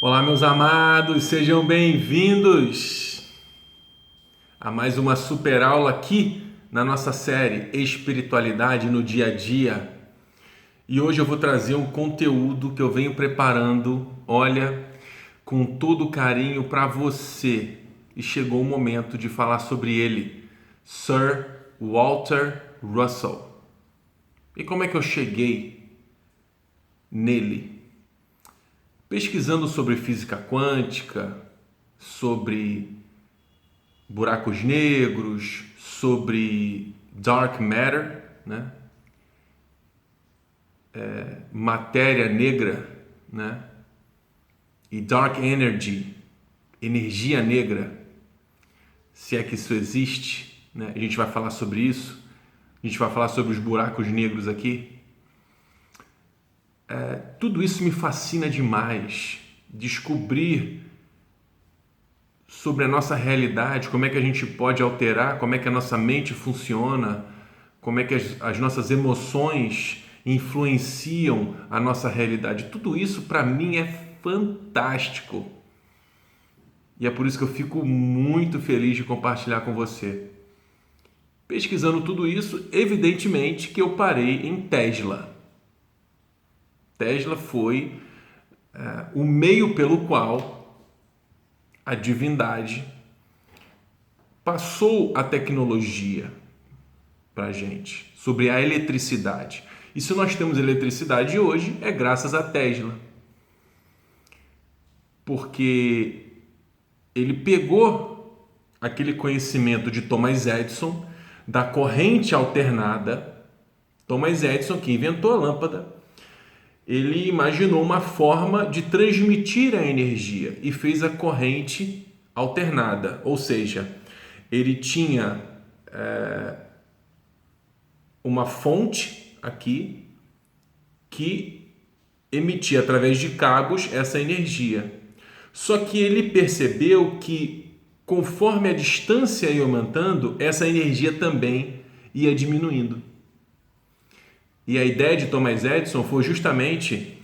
Olá, meus amados, sejam bem-vindos a mais uma super aula aqui na nossa série Espiritualidade no Dia a Dia. E hoje eu vou trazer um conteúdo que eu venho preparando, olha, com todo carinho para você. E chegou o momento de falar sobre ele, Sir Walter Russell. E como é que eu cheguei nele? Pesquisando sobre física quântica, sobre buracos negros, sobre dark matter, né? Matéria negra, né? E dark energy, energia negra, se é que isso existe, né? A gente vai falar sobre isso, a gente vai falar sobre os buracos negros aqui. Tudo isso me fascina demais, descobrir sobre a nossa realidade, como é que a gente pode alterar, como é que a nossa mente funciona, como é que as nossas emoções influenciam a nossa realidade. Tudo isso para mim é fantástico. E é por isso que eu fico muito feliz de compartilhar com você. Pesquisando tudo isso, evidentemente que eu parei em Tesla. Tesla foi o meio pelo qual a divindade passou a tecnologia para a gente, sobre a eletricidade. E se nós temos eletricidade hoje, é graças a Tesla. Porque ele pegou aquele conhecimento de Thomas Edison, da corrente alternada. Thomas Edison, que inventou a lâmpada, ele imaginou uma forma de transmitir a energia e fez a corrente alternada, ou seja, ele tinha uma fonte aqui que emitia através de cabos essa energia. Só que ele percebeu que conforme a distância ia aumentando, essa energia também ia diminuindo. E a ideia de Thomas Edison foi justamente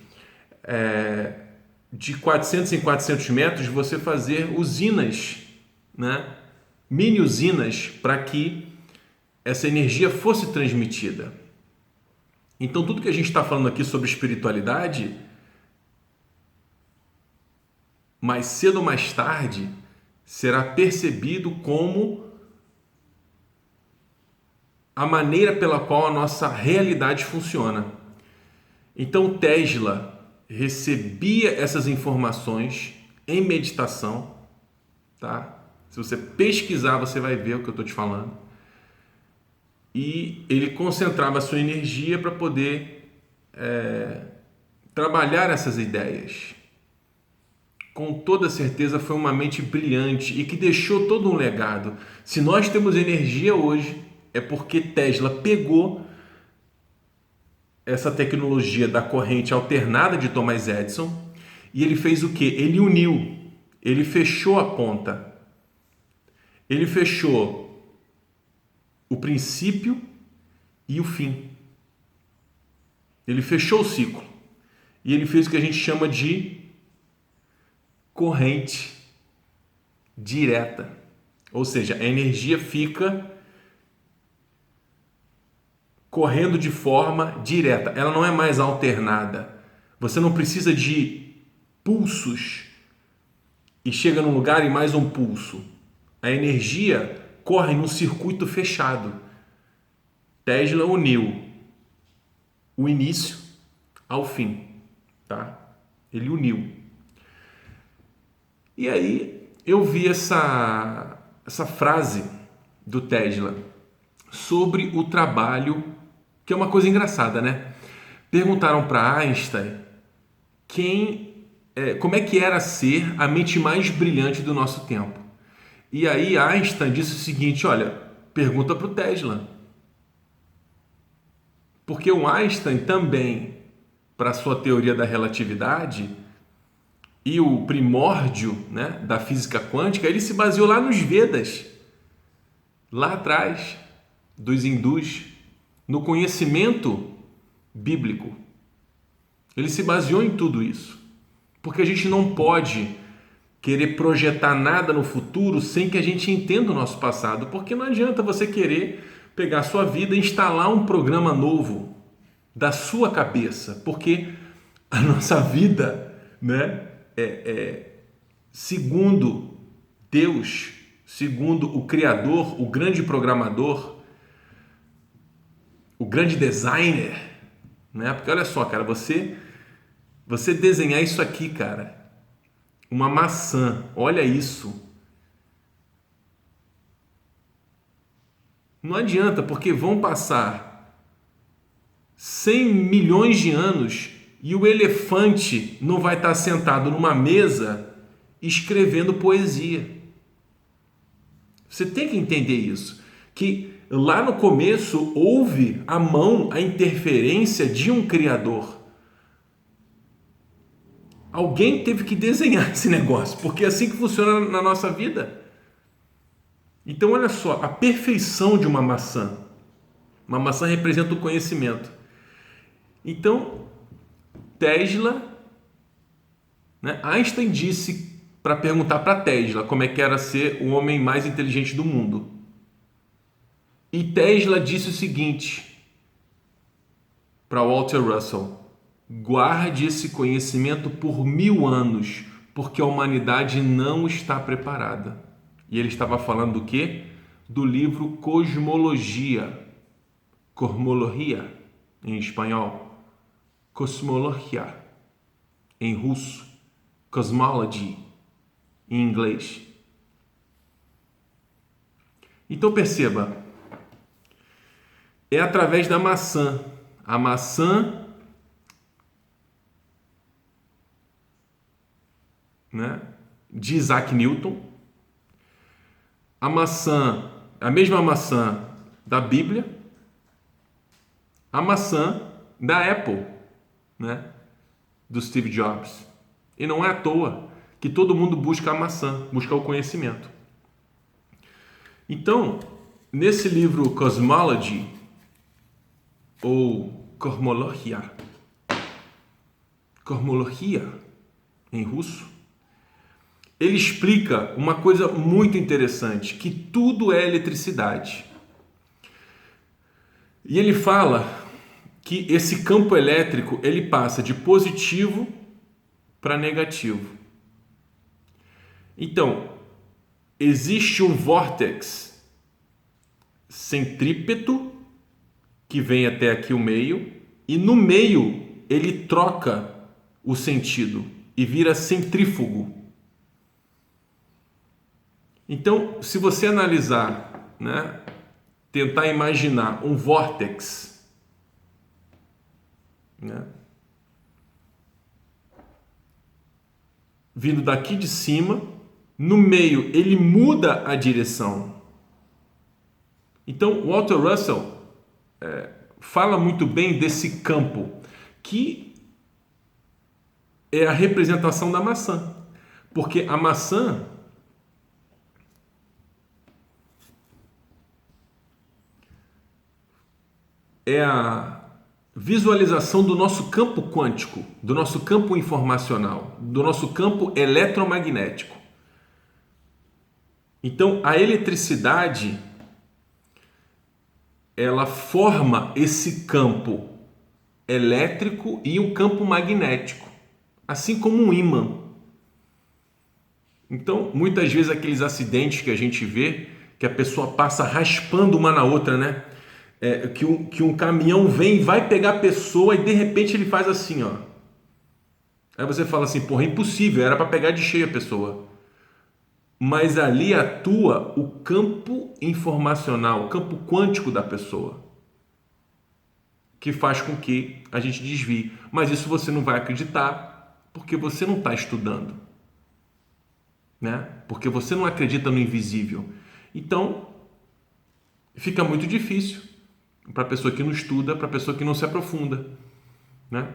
de 400 em 400 metros você fazer usinas, né? Mini usinas para que essa energia fosse transmitida. Então tudo que a gente está falando aqui sobre espiritualidade, mais cedo ou mais tarde, será percebido como a maneira pela qual a nossa realidade funciona. Então Tesla recebia essas informações em meditação, tá? Se você pesquisar, você vai ver o que eu estou te falando. E ele concentrava a sua energia para poder trabalhar essas ideias. Com toda certeza foi uma mente brilhante e que deixou todo um legado. Se nós temos energia hoje, é porque Tesla pegou essa tecnologia da corrente alternada de Thomas Edison e ele fez o quê? Ele uniu, ele fechou a ponta. Ele fechou o princípio e o fim. Ele fechou o ciclo. E ele fez o que a gente chama de corrente direta. Ou seja, a energia fica correndo de forma direta. Ela não é mais alternada. Você não precisa de pulsos e chega num lugar e mais um pulso. A energia corre num circuito fechado. Tesla uniu o início ao fim, tá? Ele uniu. E aí eu vi essa frase do Tesla sobre o trabalho, que é uma coisa engraçada, né? Perguntaram para Einstein como é que era ser a mente mais brilhante do nosso tempo. E aí Einstein disse o seguinte, olha, pergunta para o Tesla. Porque o Einstein também, para a sua teoria da relatividade e o primórdio, né, da física quântica, ele se baseou lá nos Vedas, lá atrás, dos hindus, no conhecimento bíblico. Ele se baseou em tudo isso. Porque a gente não pode querer projetar nada no futuro sem que a gente entenda o nosso passado, porque não adianta você querer pegar a sua vida e instalar um programa novo da sua cabeça, porque a nossa vida, né, segundo Deus, segundo o Criador, o grande programador, o grande designer, né? Porque olha só, cara, você desenhar isso aqui, cara, uma maçã, olha isso. Não adianta, porque vão passar 100 milhões de anos e o elefante não vai estar sentado numa mesa escrevendo poesia. Você tem que entender isso, que lá no começo houve a mão, a interferência de um criador. Alguém teve que desenhar esse negócio, porque é assim que funciona na nossa vida. Então olha só, a perfeição de uma maçã. Uma maçã representa o conhecimento. Então, Tesla, né? Einstein disse para perguntar para Tesla como é que era ser o homem mais inteligente do mundo. E Tesla disse o seguinte para Walter Russell: guarde esse conhecimento por 1000 anos, porque a humanidade não está preparada. E ele estava falando do quê? Do livro Cosmologia. Cosmologia em espanhol, Cosmologia em russo, Cosmology em inglês. Então perceba, é através da maçã. A maçã, né, de Isaac Newton, a maçã, a mesma maçã da Bíblia, a maçã da Apple, né, do Steve Jobs. E não é à toa que todo mundo busca a maçã, busca o conhecimento. Então, nesse livro Cosmology, ou Cosmologia em russo, ele explica uma coisa muito interessante, que tudo é eletricidade. E ele fala que esse campo elétrico, ele passa de positivo para negativo. Então, existe um vórtex centrípeto que vem até aqui o meio, e no meio ele troca o sentido e vira centrífugo. Então, se você analisar, né, tentar imaginar um vórtex, né, vindo daqui de cima, no meio ele muda a direção. Então, Walter Russell fala muito bem desse campo, que é a representação da maçã, porque a maçã é a visualização do nosso campo quântico, do nosso campo informacional, do nosso campo eletromagnético. Então, a eletricidade, ela forma esse campo elétrico e um campo magnético, assim como um ímã. Então, muitas vezes aqueles acidentes que a gente vê, que a pessoa passa raspando uma na outra, né? Que um caminhão vem e vai pegar a pessoa e de repente ele faz assim, ó. Aí você fala assim, porra, é impossível, era para pegar de cheio a pessoa. Mas ali atua o campo informacional, o campo quântico da pessoa, que faz com que a gente desvie. Mas isso você não vai acreditar, porque você não está estudando, né? Porque você não acredita no invisível. Então, fica muito difícil para a pessoa que não estuda, para a pessoa que não se aprofunda, né?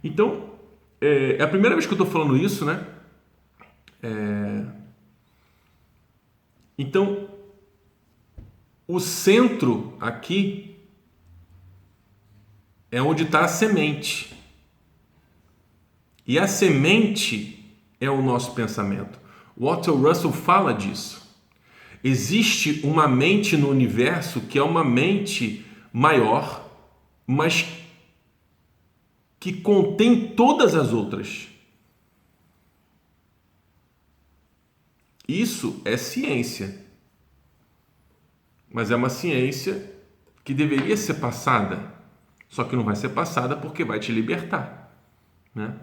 Então, é a primeira vez que eu estou falando isso, né? Então, o centro aqui é onde está a semente. E a semente é o nosso pensamento. Walter Russell fala disso. Existe uma mente no universo que é uma mente maior, mas que contém todas as outras. Isso é ciência. Mas é uma ciência que deveria ser passada, só que não vai ser passada porque vai te libertar, né?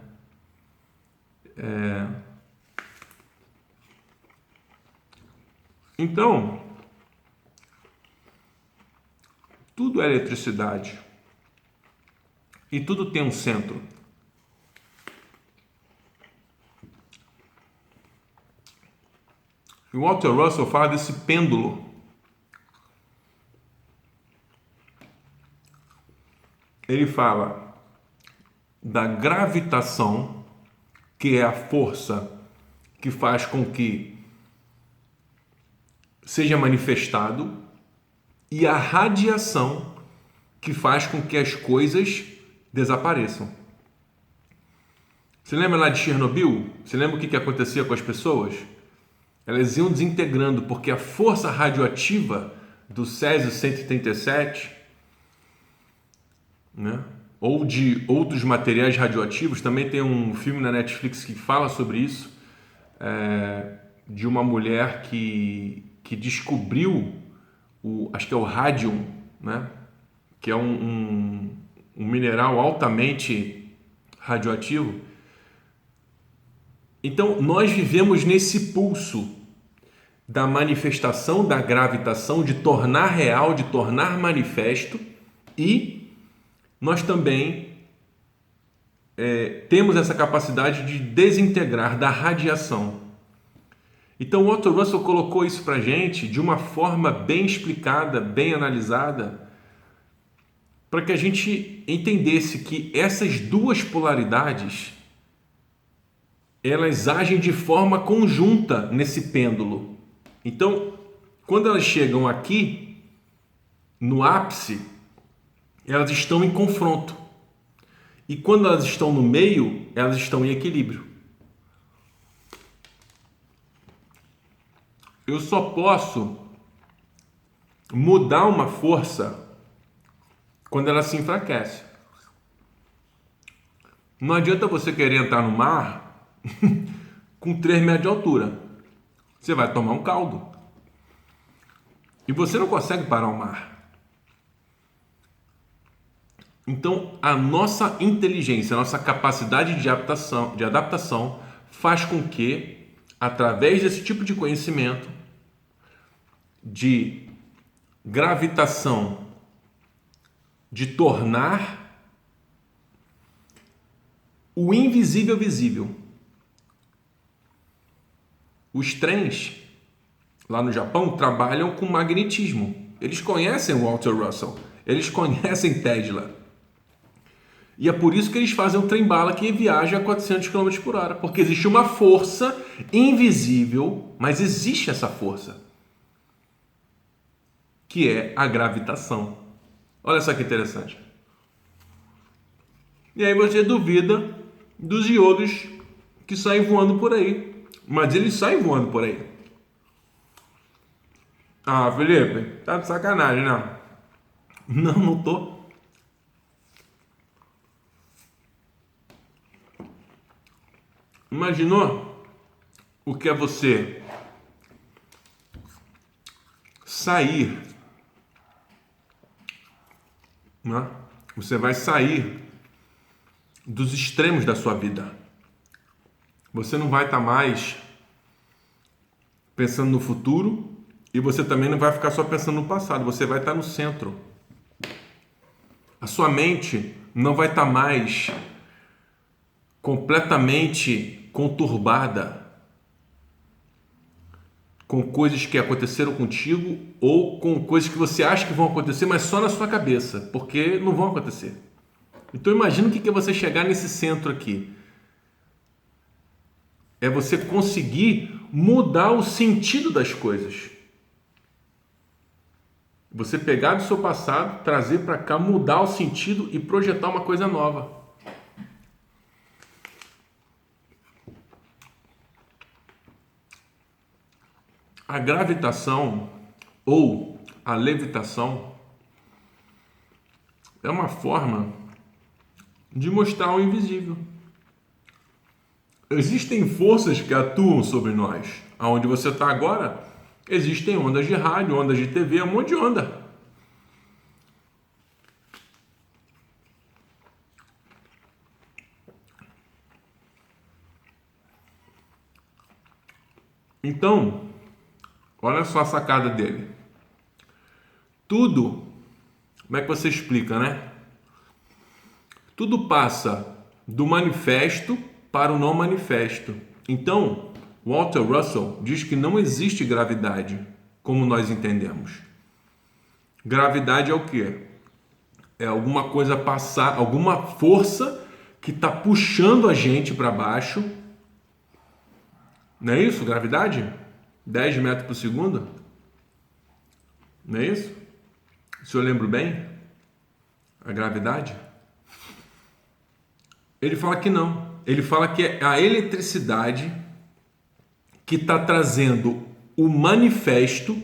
Então, tudo é eletricidade e tudo tem um centro. E o Walter Russell fala desse pêndulo. Ele fala da gravitação, que é a força que faz com que seja manifestado, e a radiação, que faz com que as coisas desapareçam. Você lembra lá de Chernobyl? Você lembra o que acontecia com as pessoas? Elas iam desintegrando, porque a força radioativa do Césio-137, né? Ou de outros materiais radioativos, também tem um filme na Netflix que fala sobre isso, de uma mulher que descobriu, acho que é o rádium, né? Que é um mineral altamente radioativo. Então, nós vivemos nesse pulso da manifestação da gravitação, de tornar real, de tornar manifesto, e nós também temos essa capacidade de desintegrar da radiação. Então, o Walter Russell colocou isso para a gente de uma forma bem explicada, bem analisada, para que a gente entendesse que essas duas polaridades, elas agem de forma conjunta nesse pêndulo. Então, quando elas chegam aqui, no ápice, elas estão em confronto. E quando elas estão no meio, elas estão em equilíbrio. Eu só posso mudar uma força quando ela se enfraquece. Não adianta você querer entrar no mar com 3 metros de altura. Você vai tomar um caldo. E você não consegue parar o mar. Então, a nossa inteligência, a nossa capacidade de adaptação faz com que, através desse tipo de conhecimento, de gravitação, de tornar o invisível visível. Os trens lá no Japão trabalham com magnetismo. Eles conhecem o Walter Russell, eles conhecem Tesla. E é por isso que eles fazem um trem-bala que viaja a 400 km por hora, porque existe uma força invisível, mas existe essa força, que é a gravitação. Olha só que interessante. E aí você duvida dos iodos que saem voando por aí. Mas eles saem voando por aí. Ah, Felipe, tá de sacanagem, né? Não tô. Imaginou o que é você sair, né? Você vai sair dos extremos da sua vida. Você não vai estar mais pensando no futuro e você também não vai ficar só pensando no passado. Você vai estar no centro. A sua mente não vai estar mais completamente conturbada com coisas que aconteceram contigo ou com coisas que você acha que vão acontecer, mas só na sua cabeça, porque não vão acontecer. Então imagina o que é você chegar nesse centro aqui. É você conseguir mudar o sentido das coisas. Você pegar do seu passado, trazer para cá, mudar o sentido e projetar uma coisa nova. A gravitação ou a levitação é uma forma de mostrar o invisível. Existem forças que atuam sobre nós. Aonde você está agora, existem ondas de rádio, ondas de TV, um monte de onda. Então, olha só a sacada dele. Tudo, como é que você explica, né? Tudo passa do manifesto para o não manifesto. Então, Walter Russell diz que não existe gravidade, como nós entendemos. Gravidade é o quê? É alguma coisa passar, alguma força que está puxando a gente para baixo. Não é isso, gravidade? 10 metros por segundo? Não é isso? Se eu lembro bem, a gravidade? Ele fala que não. Ele fala que é a eletricidade que está trazendo o manifesto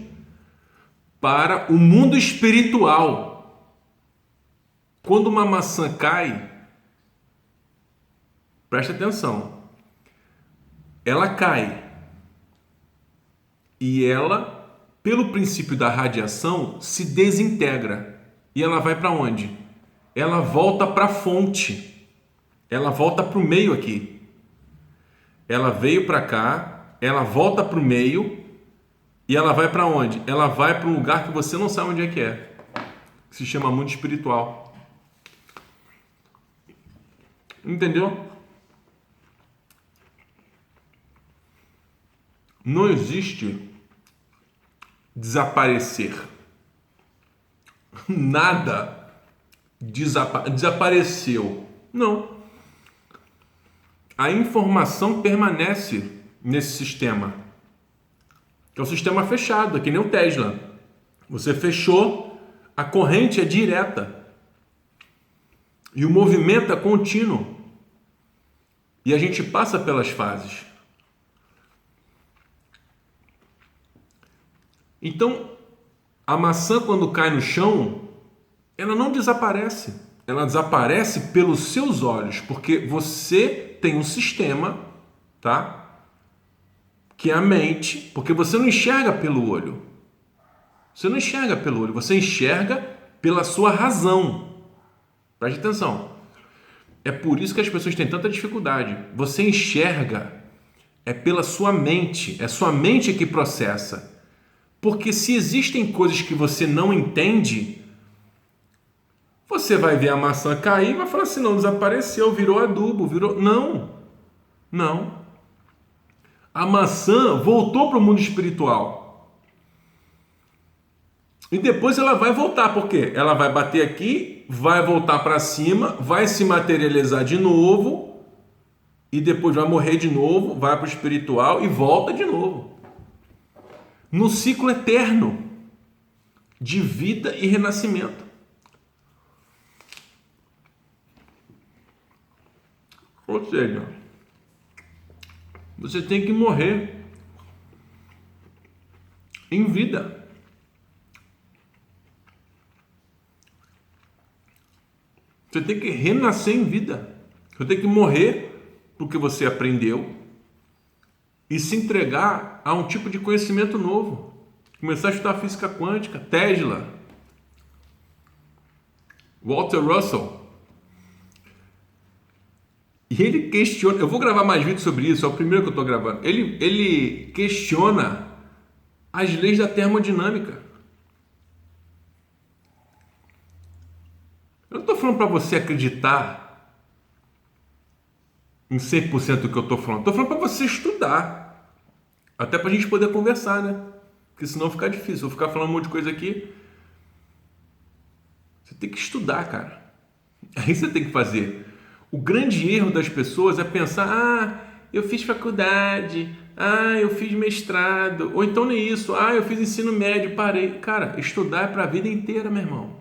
para o mundo espiritual. Quando uma maçã cai, presta atenção, ela cai e ela, pelo princípio da radiação, se desintegra. E ela vai para onde? Ela volta para a fonte. Ela volta para o meio aqui. Ela veio para cá, ela volta para o meio e ela vai para onde? Ela vai para um lugar que você não sabe onde é que é. Que se chama mundo espiritual. Entendeu? Não existe desaparecer. Nada desapareceu. Não. A informação permanece nesse sistema. É um sistema fechado, é que nem o Tesla. Você fechou, a corrente é direta. E o movimento é contínuo. E a gente passa pelas fases. Então, a maçã quando cai no chão, ela não desaparece. Ela desaparece pelos seus olhos, porque você tem um sistema, tá? Que é a mente, porque você não enxerga pelo olho. Você não enxerga pelo olho, você enxerga pela sua razão. Preste atenção. É por isso que as pessoas têm tanta dificuldade. Você enxerga é pela sua mente, é sua mente que processa. Porque se existem coisas que você não entende, você vai ver a maçã cair e vai falar assim, não, desapareceu, virou adubo, virou... Não. A maçã voltou para o mundo espiritual. E depois ela vai voltar, por quê? Ela vai bater aqui, vai voltar para cima, vai se materializar de novo, e depois vai morrer de novo, vai para o espiritual e volta de novo. No ciclo eterno de vida e renascimento. Ou seja, você tem que morrer em vida. Você tem que renascer em vida. Você tem que morrer porque você aprendeu e se entregar a um tipo de conhecimento novo. Começar a estudar física quântica, Tesla, Walter Russell. E ele questiona, eu vou gravar mais vídeos sobre isso, é o primeiro que eu estou gravando. Ele questiona as leis da termodinâmica. Eu não estou falando para você acreditar em 100% do que eu estou falando. Estou falando para você estudar. Até para a gente poder conversar, né? Porque senão fica difícil. Eu vou ficar falando um monte de coisa aqui. Você tem que estudar, cara. Aí você tem que fazer. O grande erro das pessoas é pensar, eu fiz faculdade, eu fiz mestrado, ou então nem isso, eu fiz ensino médio, parei. Cara, estudar é para a vida inteira, meu irmão.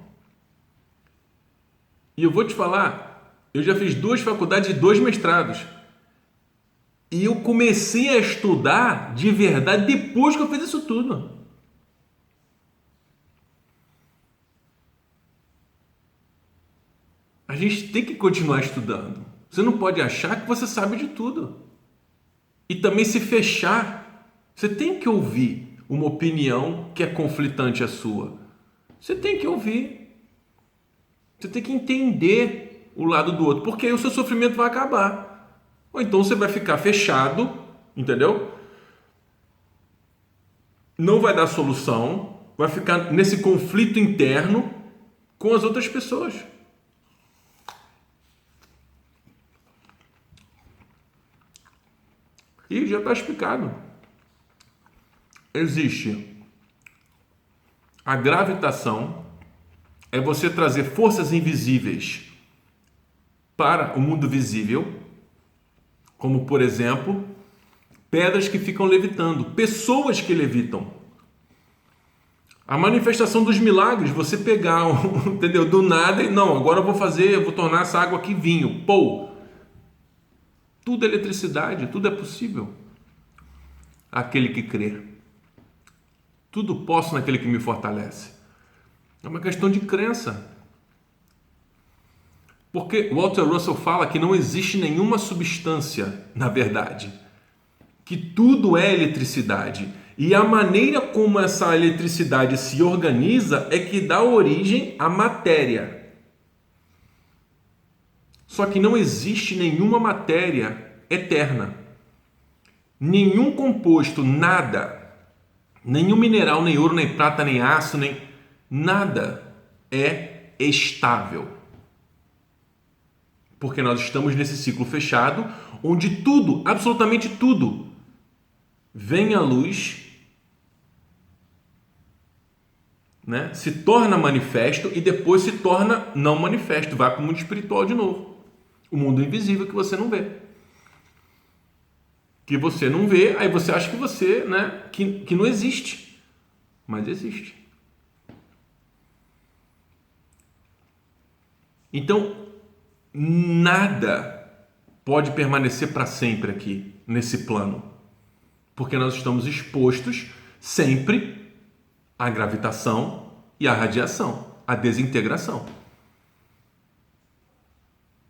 E eu vou te falar, eu já fiz 2 faculdades e 2 mestrados. E eu comecei a estudar de verdade depois que eu fiz isso tudo. A gente tem que continuar estudando. Você não pode achar que você sabe de tudo. E também se fechar. Você tem que ouvir uma opinião que é conflitante à sua. Você tem que ouvir. Você tem que entender o lado do outro, porque aí o seu sofrimento vai acabar. Ou então você vai ficar fechado, entendeu? Não vai dar solução, vai ficar nesse conflito interno com as outras pessoas. E já está explicado. Existe a gravitação, é você trazer forças invisíveis para o mundo visível, como por exemplo, pedras que ficam levitando, pessoas que levitam. A manifestação dos milagres, você pegar, entendeu? Do nada, e não, agora eu vou tornar essa água aqui vinho. Pô! Tudo é eletricidade, tudo é possível. Aquele que crê. Tudo posso naquele que me fortalece. É uma questão de crença. Porque Walter Russell fala que não existe nenhuma substância, na verdade. Que tudo é eletricidade. E a maneira como essa eletricidade se organiza é que dá origem à matéria. Só que não existe nenhuma matéria eterna. Nenhum composto, nada, nenhum mineral, nem ouro, nem prata, nem aço, nem nada é estável. Porque nós estamos nesse ciclo fechado, onde tudo, absolutamente tudo, vem à luz, né? Se torna manifesto e depois se torna não manifesto, vai para o mundo espiritual de novo. O mundo invisível que você não vê. Que você não vê, aí você acha que você, né, que não existe. Mas existe. Então, nada pode permanecer para sempre aqui, nesse plano. Porque nós estamos expostos sempre à gravitação e à radiação, à desintegração.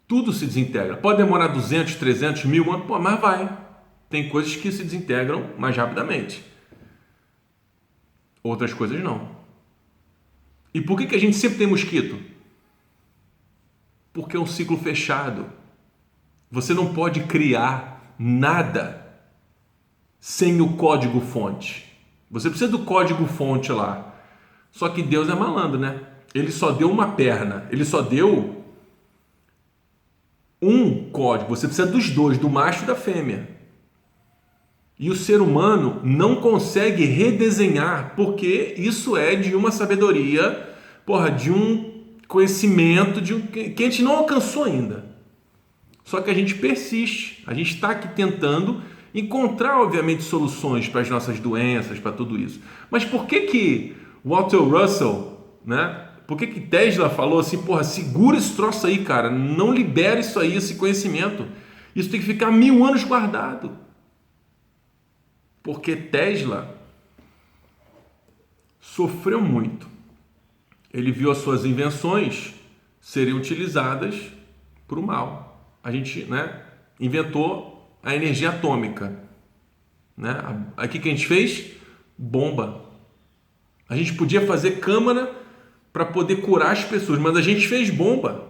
Tudo se desintegra. Pode demorar 200, 300, 1000 anos, pô, mas vai. Tem coisas que se desintegram mais rapidamente. Outras coisas não. E por que a gente sempre tem mosquito? Porque é um ciclo fechado. Você não pode criar nada sem o código-fonte. Você precisa do código-fonte lá. Só que Deus é malandro, né? Ele só deu uma perna. Ele só deu um código, você precisa dos dois, do macho e da fêmea. E o ser humano não consegue redesenhar, porque isso é de uma sabedoria, de um conhecimento que a gente não alcançou ainda. Só que a gente persiste, a gente está aqui tentando encontrar, obviamente, soluções para as nossas doenças, para tudo isso. Mas por que Walter Russell, né? Por que Tesla falou assim, segura esse troço aí, cara, não libera isso aí, esse conhecimento. Isso tem que ficar 1000 anos guardado. Porque Tesla sofreu muito. Ele viu as suas invenções serem utilizadas para o mal. A gente, né, inventou a energia atômica. Né? Aqui que a gente fez? Bomba. A gente podia fazer câmara para poder curar as pessoas, mas a gente fez bomba.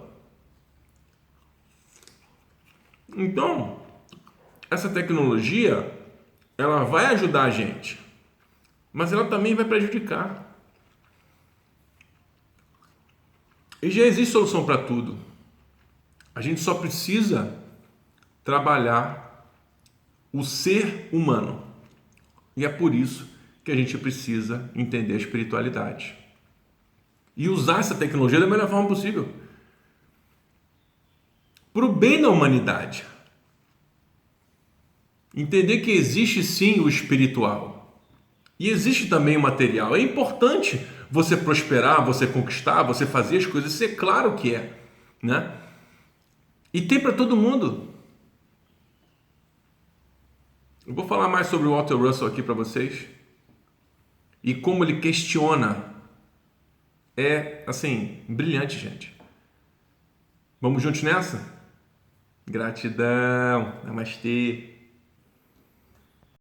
Então, essa tecnologia, ela vai ajudar a gente, mas ela também vai prejudicar. E já existe solução para tudo. A gente só precisa trabalhar o ser humano. E é por isso que a gente precisa entender a espiritualidade. E usar essa tecnologia da melhor forma possível. Para o bem da humanidade. Entender que existe sim o espiritual. E existe também o material. É importante você prosperar, você conquistar, você fazer as coisas. Isso é claro que é. Né? E tem para todo mundo. Eu vou falar mais sobre o Walter Russell aqui para vocês e como ele questiona. É, assim, brilhante, gente. Vamos juntos nessa? Gratidão. Namastê.